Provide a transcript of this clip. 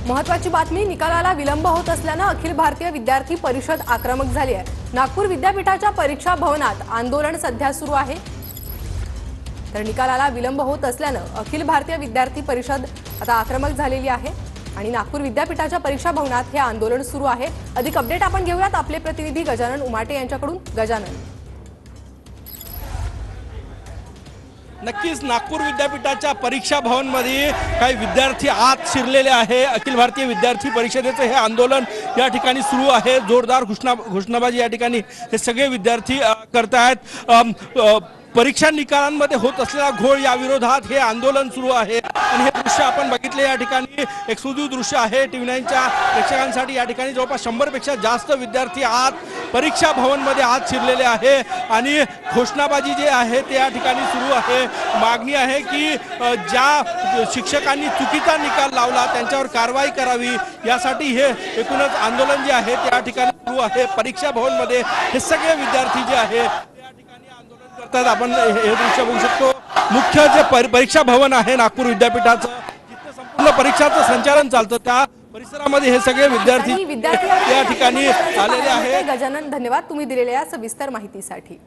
महत्त्वाची बातमी, निकालाला विलंब होत असल्याने अखिल भारतीय विद्यार्थी परिषद आक्रमक झाली आहे। नागपूर विद्यापीठाच्या परीक्षा भवनात आंदोलन सध्या सुरू आहे। तर निकालाला विलंब होत असल्याने अखिल भारतीय विद्यार्थी परिषद आता आक्रमक झालेली आहे आणि नागपूर विद्यापीठाच्या परीक्षा भवनात हे आंदोलन सुरू आहे। अधिक अपडेट आपण घेऊयात आपले प्रतिनिधी गजानन उमाटे यांच्याकडून। गजानन, नक्कीच नागपूर विद्यापीठाच्या परीक्षा भवनमध्ये काही विद्यार्थी आत शिरलेले आहे। अखिल भारतीय विद्यार्थी परिषदेचे हे आंदोलन या ठिकाणी सुरू आहे। जोरदार घोषणाबाजी या ठिकाणी हे सगळे विद्यार्थी करतायत। परीक्षा निकालांमध्ये होत असलेला घोळ या विरोधात हे आंदोलन सुरू आहे आणि हे दृश्य आपण बघितले या ठिकाणी एक्सक्लुझिव्ह दृश्य आहे टीव्ही9च्या प्रेक्षकांसाठी। या ठिकाणी जवळपास 100 पेक्षा जास्त विद्यार्थी आत परीक्षा भवनमध्ये आत शिरलेले आहे आणि घोषणाबाजी जे आहे ते या ठिकाणी सुरू आहे। मागणी आहे की ज्या शिक्षकांनी चुकीचा निकाल लावला त्यांच्यावर कारवाई करावी, यासाठी हे एकूणच आंदोलन जे आहे ते या ठिकाणी सुरू आहे। परीक्षा भवनमध्ये हे सगळे विद्यार्थी जे आहे आपण हे दृश्य बघू शकतो। मुख्य जे परीक्षा भवन आहे नागपूर विद्यापीठाचं, जिथे संपूर्ण परीक्षाचं संचालन चालतं, त्या परिसरामध्ये हे सगळे विद्यार्थी या ठिकाणी आलेले आहेत। गजानन, धन्यवाद तुम्ही दिलेल्या सविस्तर माहितीसाठी।